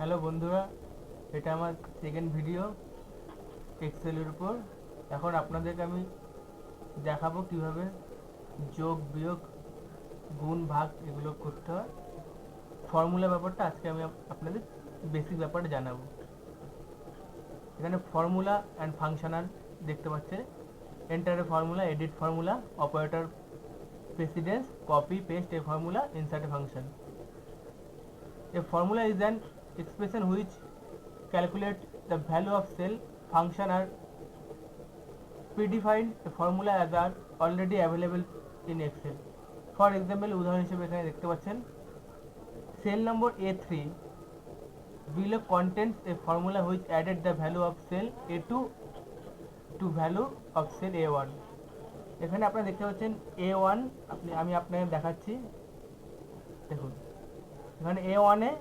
Hello বন্ধুরা, এটা আমার সেকেন্ড ভিডিও এক্সেলের উপর। এখন আপনাদেরকে আমি দেখাবো কিভাবে যোগ বিয়োগ গুণ ভাগ এগুলো করতে হয়। ফর্মুলা ব্যাপারটা আজকে আমি আপনাদের বেসিক ব্যাপারটা জানাবো। এখানে ফর্মুলা অ্যান্ড ফাংশনাল দেখতে পাচ্ছেন। Enter a formula, edit formula, operator precedence, copy paste a formula, insert a function. A formula is an expression which calculates the value of cell function are predefined formulas are already available in Excel. For example, উদাহরণ হিসেবে এখানে দেখতে পাচ্ছেন cell number A3 below contains a formula which added the value of cell A2 to value of cell A1. এখানে আপনারা দেখতে পাচ্ছেন A1, আমি আপনাকে দেখাচ্ছি। দেখুন এখানে A1 এ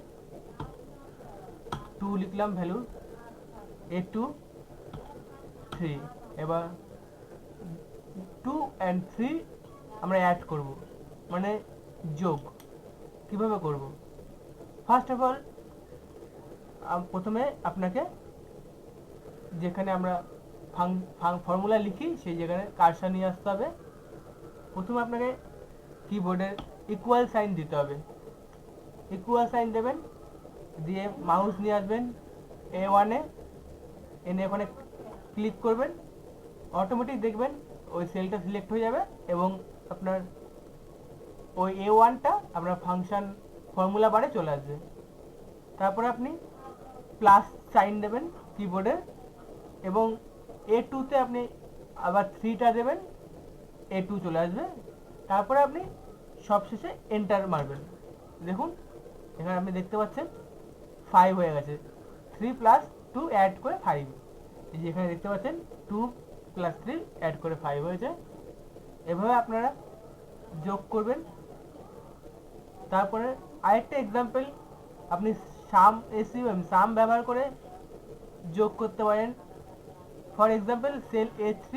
2 লিখলাম ভ্যালু, A2 3। এবার 2 and 3 আমরা অ্যাড করব, মানে যোগ। কিভাবে করব? ফার্স্ট অফ অল প্রথমে আপনাকে যেখানে আমরা ফর্মুলা লিখি সেই জায়গায় কার্সর নিয়ে আসতে হবে। প্রথমে আপনাকে কিবোর্ডের ইকুয়াল সাইন দিতে হবে। ইকুয়াল সাইন দেবেন, দিয়ে মাউস নিয়ে আসবেন A1 এ, এনে ওখানে ক্লিক করবেন। অটোমেটিক দেখবেন ওই সেলটা সিলেক্ট হয়ে যাবে এবং আপনার ওই A1টা আপনার ফাংশন ফর্মুলা বারে চলে আসবে। তারপরে আপনি প্লাস সাইন দেবেন কিবোর্ডে এবং A2তে আপনি আবার 3টা দেবেন, A2 চলে আসবে। তারপরে আপনি সবশেষে এন্টার মারবেন। দেখুন এখানে আপনি দেখতে পাচ্ছেন 5 হয়ে গেছে। 3 প্লাস 2 অ্যাড করে 5। এই যে এখানে দেখতে পাচ্ছেন 2 প্লাস 3 অ্যাড করে 5 হয়েছে। এভাবে আপনারা যোগ করবেন। তারপরে আরেকটা এক্সাম্পল, আপনি সাম ব্যবহার করে যোগ করতে পারেন। For example, cell A3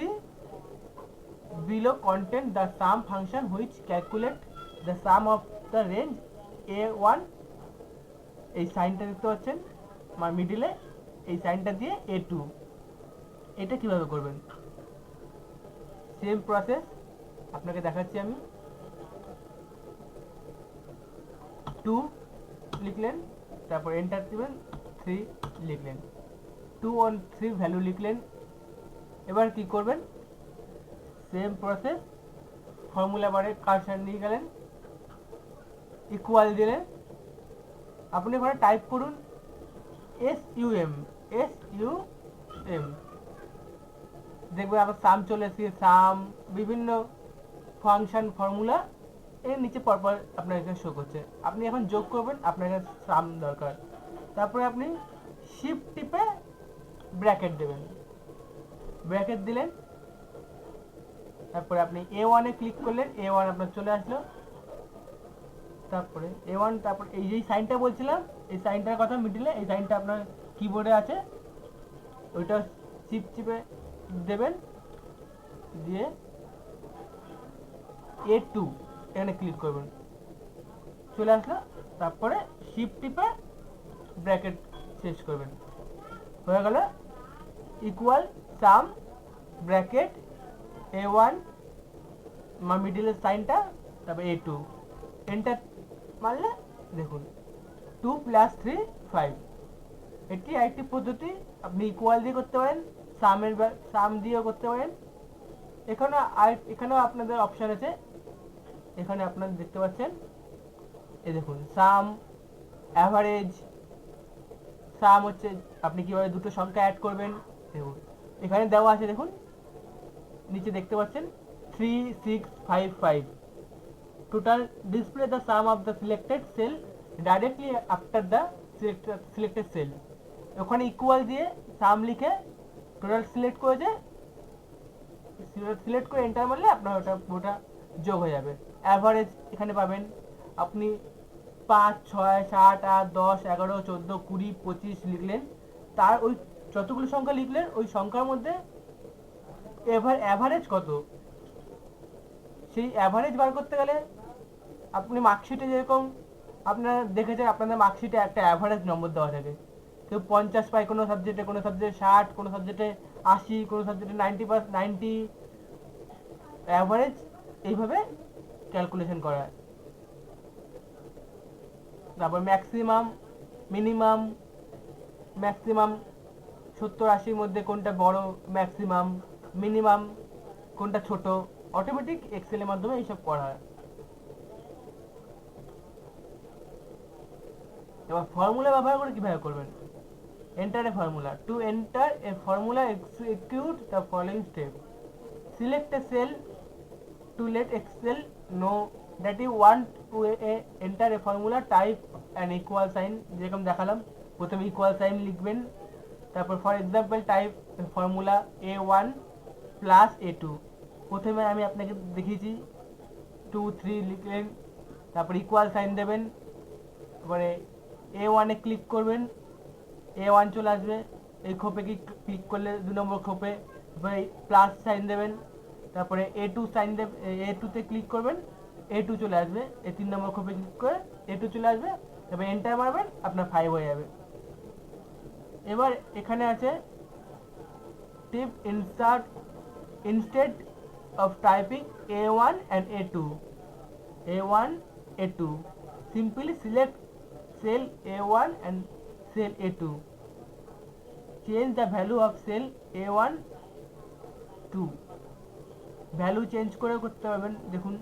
below contain the sum function which calculate the sum of the range A1। এই সাইনটা দেখতে পাচ্ছেন মিডিলে, এই সাইনটা দিয়ে A2। এটা কিভাবে করবেন? সেম প্রসেস আপনাকে দেখাচ্ছি আমি। 2 লিখলেন, তারপর এন্টার দিবেন, 3 লিখলেন, 2 on 3 ভ্যালু লিখলেন। এবার কি করবেন? সেম প্রসেস, ফর্মুলা বারে কার্সর নিয়ে গেলেন, ইকুয়াল দিলেন। আপনি এখানে টাইপ করুন SUM, দেখবে আবার সাম চলে এসেছে। সাম বিভিন্ন ফাংশন ফর্মুলা এর নিচে পরপর আপনার এখানে শো করছে। আপনি এখন যোগ করবেন, আপনার এখানে সাম দরকার। তারপরে আপনি শিফট টিপে ব্র্যাকেট দেবেন, ব্র্যাকেট দিলেন। তারপরে আপনি A1 এ ক্লিক করলেন, A1 আপনার চলে আসলো। তারপরে A1, তারপর এই যে সাইনটা বলছিলাম, এই সাইনটার কথা মিডিলে, এই সাইনটা আপনার কিবোর্ডে আছে, ওইটা শিফট টিপে দেবেন, দিয়ে A2 এখানে ক্লিক করবেন, চলে আসলো। তারপরে শিফট টিপে ব্র্যাকেট শেষ করবেন, হয়ে গেল ইকুয়াল সাম ব্র্যাকেট A1 মিডিলের সাইনটা, তারপর A2 এন্টার মারলে দেখুন 2 প্লাস 3 5। এটি আরেকটি পদ্ধতি, আপনি ইকুয়াল দিয়ে করতে পারেন, সাম দিয়েও করতে পারেন। এখানেও আপনাদের অপশন আছে। এখানে আপনারা দেখতে পাচ্ছেন, এই দেখুন সাম, অ্যাভারেজ। সাম হচ্ছে আপনি কিভাবে দুটো সংখ্যা অ্যাড করবেন। দেখুন এখানে দেওয়া আছে, দেখুন নিচে দেখতে পাচ্ছেন 3 6 5 5। Total display the some of the selected sell directly after the selected sell. ওখানে ইকুয়াল দিয়ে সাম লিখে টোটাল সিলেক্ট করে এন্টার মারলে আপনার ওটা যোগ হয়ে যাবে। অ্যাভারেজ এখানে পাবেন। আপনি 5 6 7 8 10 11 14 20 25 লিখলেন, তার ওই যতগুলো সংখ্যা লিখলেন ওই সংখ্যার মধ্যে অ্যাভারেজ কত, সেই অ্যাভারেজ বার করতে গেলে আপনি মার্কশিটে যেরকম আপনারা দেখেছেন আপনাদের মার্কশিটে একটা অ্যাভারেজ নম্বর দেওয়া থাকে, কেউ 50 পায় কোনো সাবজেক্টে, কোনো সাবজেক্টে 60, কোনো সাবজেক্টে 80, কোনো সাবজেক্টে 90, অ্যাভারেজ এইভাবে ক্যালকুলেশন করা হয়। তারপর ম্যাক্সিমাম, মিনিমাম, ম্যাক্সিমাম 70-80-র মধ্যে কোনটা বড় ম্যাক্সিমাম, মিনিমাম কোনটা ছোট, অটোমেটিক এক্সেলের মাধ্যমে এইসব করা হয়। এবার ফর্মুলা ব্যবহার করে কিভাবে করবেন? Enter a formula. To enter a formula execute the following step. Select a cell to let Excel know that you want to enter a formula, type an equal sign, যেরকম দেখালাম প্রথমে ইকুয়াল সাইন লিখবেন, তারপর for example type formula a1 plus a2, প্রথমে আমি আপনাকে দেখিয়েছি 2 3 লিখলেন, তারপর ইকুয়াল সাইন দেবেন, তারপরে a1 এ ক্লিক করবেন, a1 চলে আসবে, এই খোপে ক্লিক করলে 2 নম্বর খোপে, তারপরে প্লাস সাইন দেবেন, তারপরে A2 সাইন দেব, A2 তে ক্লিক করবেন, A2 চলে আসবে, এই 3 নম্বর খোপে ক্লিক করে A2 চলে আসবে, এবার এন্টার মারবেন, আপনার 5 হয়ে যাবে। এবার এখানে আছে tip insert, instead of typing A1 and A1 A2 simply select cell A1 and cell A2, change the value of cell A1 to, value change করে করতে পারবেন। দেখুন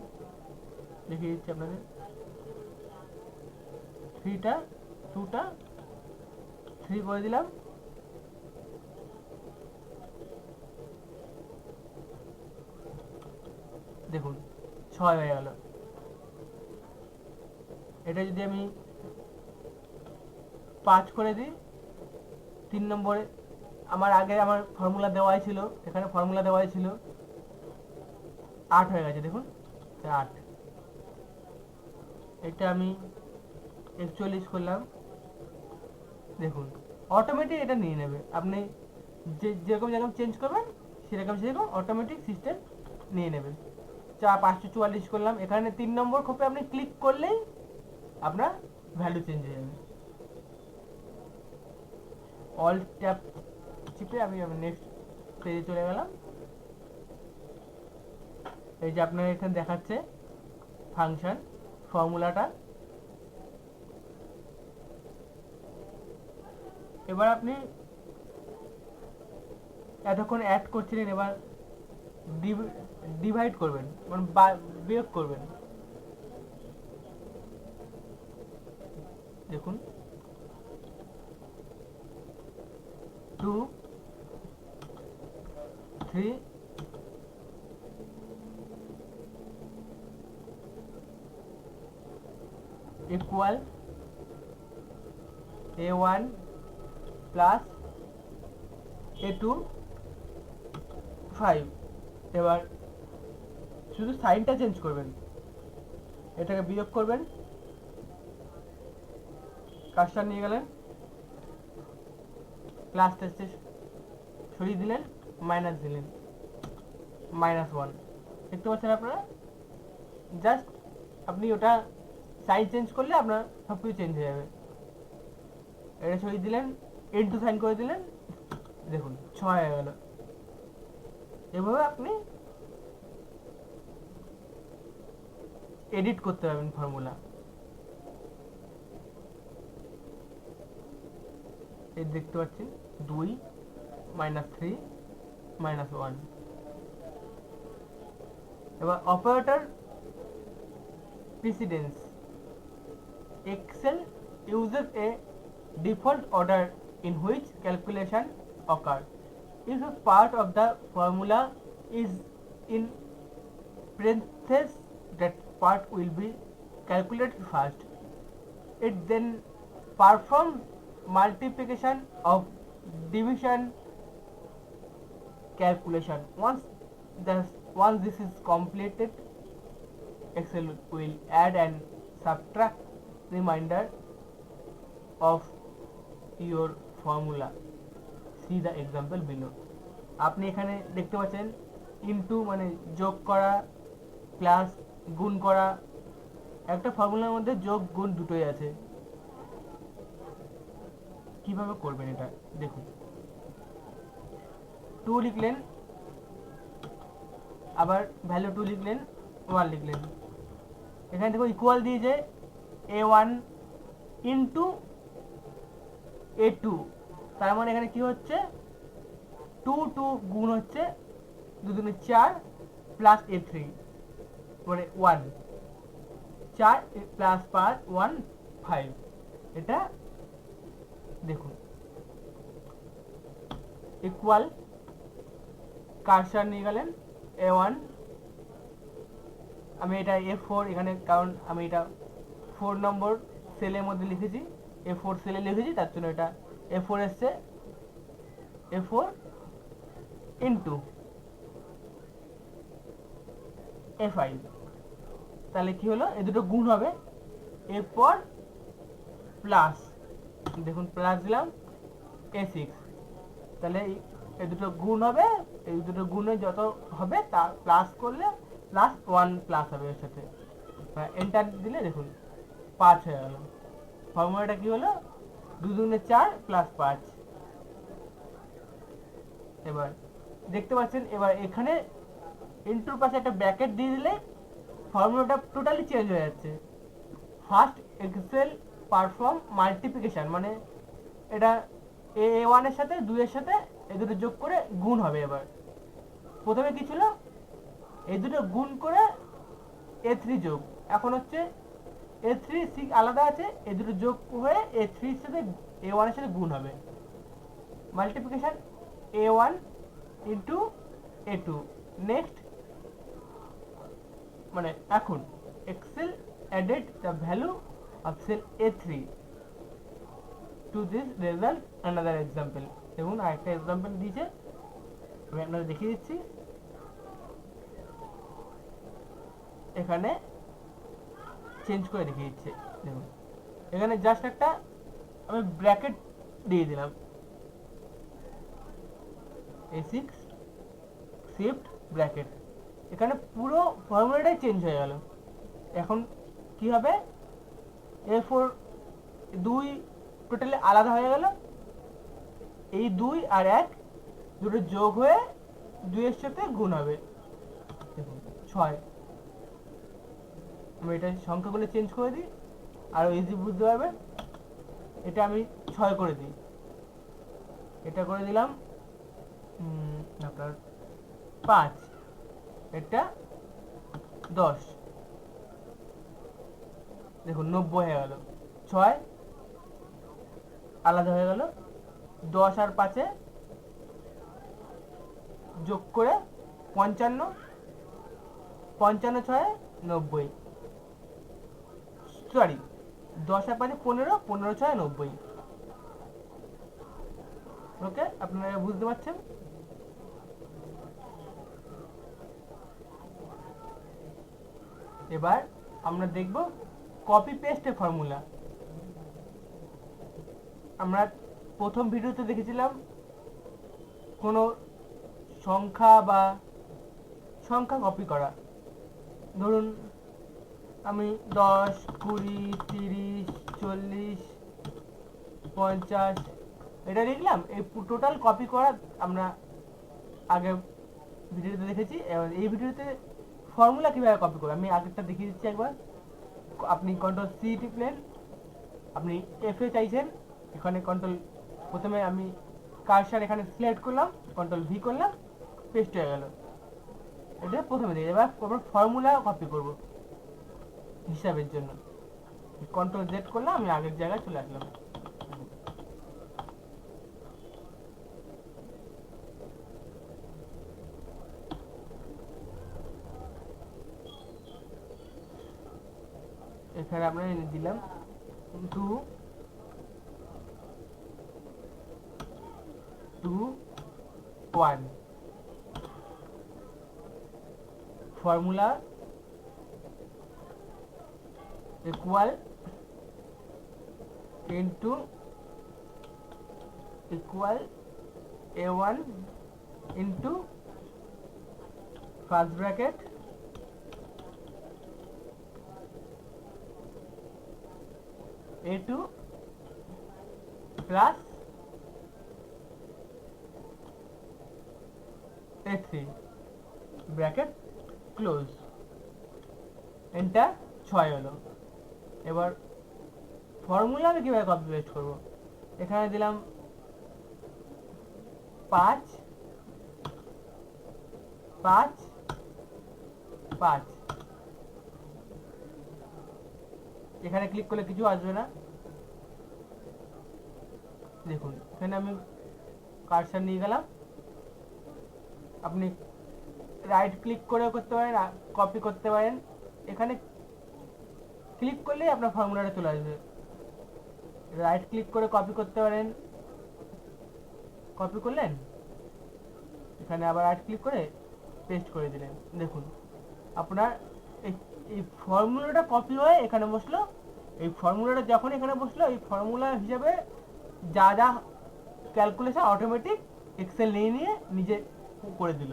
দেখিয়ে দিচ্ছি আপনাদের, 3টা 2টা 3 করে দিলাম, দেখুন 6 হয়ে গেল। এটা যদি আমি 5 করে দিই, 3 নম্বরে আমার আগে আমার ফর্মুলা দেওয়াই ছিল, এখানে ফর্মুলা দেওয়াই ছিল 8 হয়ে গেছে, দেখুন 8। এটা আমি 41 করলাম, দেখুন অটোমেটিক এটা নিয়ে নেবে, আপনি যেরকম যেরকম চেঞ্জ করবেন সেরকম সেরকম অটোমেটিক সিস্টেম নিয়ে নেবে। 544 করলাম, এখানে 3 নম্বর খোপে আপনি ক্লিক করলেই আপনার ভ্যালু চেঞ্জ হয়ে যাবে। অল ট্যাপ চিপে আমি নেক্সট পেজে চলে গেলাম। এই যে আপনার এখানে দেখাচ্ছে ফাংশন ফর্মুলাটা। এবার আপনি এতক্ষণ অ্যাড করছিলেন, এবার ডিভাইড করবেন, মানে বিয়োগ করবেন। দেখুন 2 3 ইকুয়াল A1 প্লাস A2 5। এবার শুধু সাইনটা চেঞ্জ করবেন, এটাকে বিয়োগ করবেন, কাজটা নিয়ে গেলেন, প্লাস টেস্টে সরিয়ে দিলেন, মাইনাস দিলেন, -1 দেখতে পাচ্ছেন আপনারা। জাস্ট আপনি ওটা সাইন চেঞ্জ করলে আপনার সব কিছু চেঞ্জ হয়ে যাবে। এটা সরিয়ে দিলেন, ইনটু সাইন করে দিলেন, দেখুন 6 হয়ে গেল। এভাবে আপনি এডিট করতে পারবেন ফর্মুলা। এই দেখতে পাচ্ছেন 2 -3 -1। এবার operator precedence, Excel uses a default order in which calculation occur. If a part of the formula is in parentheses, that part will be calculated first. It then performs multiplication of division calculation. Once this is completed, Excel will add and subtract remainder of your formula. See the example below. আপনি এখানে দেখতে পাচ্ছেন into মানে যোগ করা, plus গুণ করা, একটা ফর্মুলার মধ্যে যোগ গুণ দুটোই আছে। কিভাবে করবেন এটা দেখুন। 2 লিখলেন, আবার ভ্যালু 2 লিখলেন, 1 লিখলেন। এখানে দেখো ইকুয়াল দিয়েছে a1 ইন্টু a2, তার মানে এখানে কি হচ্ছে 2 গুণ হচ্ছে 2 দুগুণে 4 প্লাস a3 মানে 1, 4 প্লাস 5 1 5। এটা দেখুন ইকুয়াল, কার্সার নিয়ে গেলেন a1, আমি এটা a4 এখানে, কারণ আমি এটা 4 নম্বর সেলের মধ্যে লিখেছি, a4 সেলে লিখেছি, তার জন্য এটা a4 এসছে। a4 ইন্টু a5, তাহলে কি হলো, এই দুটো গুণ হবে, এরপর প্লাস, দেখুন প্লাস দিলাম a6, তাহলে এই দুটো গুণ হবে, এই দুটো গুণে যত হবে তা প্লাস করলে প্লাস 1 প্লাস হবে এর সাথে, এন্টার দিলে দেখুন 5 হয়ে গেল। ফর্মুলাটা কি হলো 2 দুগুণে 4 প্লাস 5। এবার দেখতে পাচ্ছেন, এবার এখানে ইন্টুর পাশে একটা ব্র্যাকেট দিয়ে দিলে ফর্মুলাটা টোটালি চেঞ্জ হয়ে যাচ্ছে। ফার্স্ট এক্সেল পারফর্ম মাল্টিপ্লিকেশন, মানে এটা a1 এর সাথে 2 এর সাথে এই দুটো যোগ করে গুণ হবে। এবার প্রথমে কি ছিল, এই দুটো গুণ করে a3 যোগ, এখন হচ্ছে a3 আলাদা আছে, এই দুটো যোগ হয়ে a3 এর সাথে a1 এর সাথে গুণ হবে। Multiplication a1 into a2। Next, মানে এখন Excel added the value of cell a3 to this result another example। দেখুন আরেকটা এক্সাম্পল দিয়েছে, আমি আপনাদের দেখিয়ে দিচ্ছি। এখানে চেঞ্জ করে দেখিয়ে দিচ্ছে, দেখুন এখানে জাস্ট একটা আমি ব্র্যাকেট দিয়ে দিলাম, a6 শিফট ব্র্যাকেট, এখানে পুরো ফর্মুলাটাই চেঞ্জ হয়ে গেল। এখন কি হবে, a4 2 টোটালি আলাদা হয়ে গেল, এই 2 আর 1 দুটো যোগ হয়ে 2 এর সাথে গুণ হবে, দেখুন 6। আমি এটা সংখ্যাগুলো চেঞ্জ করে দিই, আরও ইজি বুঝতে পারবেন। এটা আমি 6 করে দিই, এটা করে দিলাম আপনার 5, এটা 10, দেখুন 90 হয়ে গেল। 6 আলাদা হয়ে গেল, 10 আর 5 যোগ করে 55, 55 6 90, সরি 10 আর 5 15, 15 6 90। ওকে, আপনারা বুঝতে পারছেন। এবার আমরা দেখব কপি পেস্টের ফর্মুলা। আমরা প্রথম ভিডিওতে দেখেছিলাম কোনো সংখ্যা বা সংখ্যা কপি করা, ধরুন আমি 10 20 30 40 50 এটা লিখলাম, এই টোটাল কপি করা আমরা আগে ভিডিওতে দেখেছি। এবার এই ভিডিওতে ফর্মুলা কীভাবে কপি করবে আমি আগেরটা দেখিয়ে দিচ্ছি একবার। আপনি কন্ট্রোল সি টিপলেন, আপনি এফ এ চাইছেন, এখানে কন্ট্রোল, প্রথমে আমি কার্সার এখানে সিলেক্ট করলাম, কন্ট্রোল ভি করলাম, পেস্ট হয়ে গেল। এটা প্রথমে দেখে, এবার ফর্মুলা কপি করব হিসাবের জন্য, কন্ট্রোল জেড করলাম, আমি আগের জায়গায় চলে আসলাম। এখানে আমরা এনে দিলাম 2 2 1, formula equal into equal a1 into first bracket A2 plus A3 bracket close, enter 6 হলো। এবার ফর্মুলা আমি কীভাবে কপি পেস্ট করবো, এখানে দিলাম 5 5 5, এখানে ক্লিক করলে কিছু আসবে না। দেখুন এখানে আমি কার্সার নিয়ে গেলাম, আপনি রাইট ক্লিক করে করতে পারেন, কপি করতে পারেন। এখানে ক্লিক করলেই আপনার ফর্মুলাটা চলে আসবে। রাইট ক্লিক করে কপি করতে পারেন, কপি করলেন, এখানে আবার রাইট ক্লিক করে পেস্ট করে দিলেন। দেখুন আপনার এই ফর্মুলাটা কপি হয়ে এখানে বসলো। এই ফর্মুলাটা যখন এখানে বসলো, এই ফর্মুলা হিসেবে যা যা ক্যালকুলেশন অটোমেটিক এক্সেল নিয়ে নিয়ে নিজে করে দিল।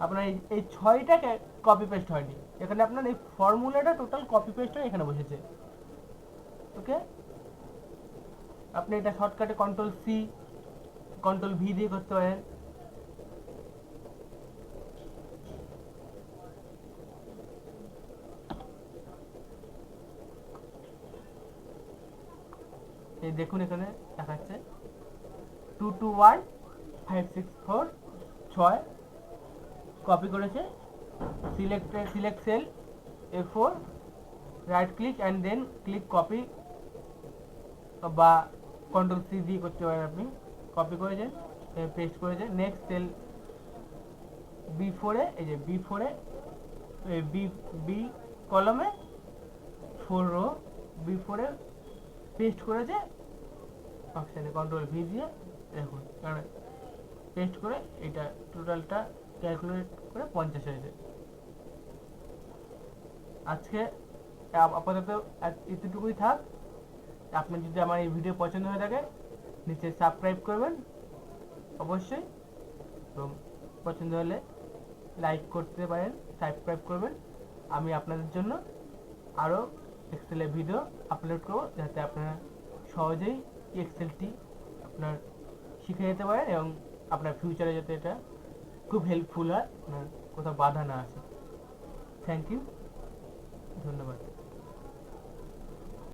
আপনার এই 6টা কপি পেস্ট হয়নি, এখানে আপনার এই ফর্মুলাটা টোটাল কপি পেস্ট হয়ে এখানে বসেছে। ওকে, আপনি এটা শর্টকাটে কন্ট্রোল-C কন্ট্রোল-V দিয়ে করতে পারেন। এই দেখুন এখানে দেখাচ্ছে 221564 6 কপি করেছে। Select cell A4, right click and then click copy বা কন্ট্রোল-C দিয়ে করতে পারেন। আপনি কপি করেছেন, পেস্ট করেছেন। নেক্সট সেল B4 এ, এই যে B4 এ বি কলমে 4 রো B4 এ পেস্ট করেছে অপশানে কন্ট্রোল-V দিয়ে। দেখুন পেস্ট করে এটা টোটালটা ক্যালকুলেট করে 50 হয়েছে। আজকে আপাতত এতটুকুই থাক। আপনার যদি আমার এই ভিডিও পছন্দ হয়ে থাকে নিচে সাবস্ক্রাইব করবেন অবশ্যই, এবং পছন্দ হলে লাইক করতে পারেন, সাবস্ক্রাইব করবেন। আমি আপনাদের জন্য আরও এক্সেলের ভিডিও আপলোড করব, যাতে আপনারা সহজেই এক্সেলটি আপনার শিখে যেতে পারেন এবং আপনার ফিউচারে যাতে এটা খুব হেল্পফুল হয়, আপনার কোথাও বাধা না আসে। থ্যাংক ইউ, ধন্যবাদ।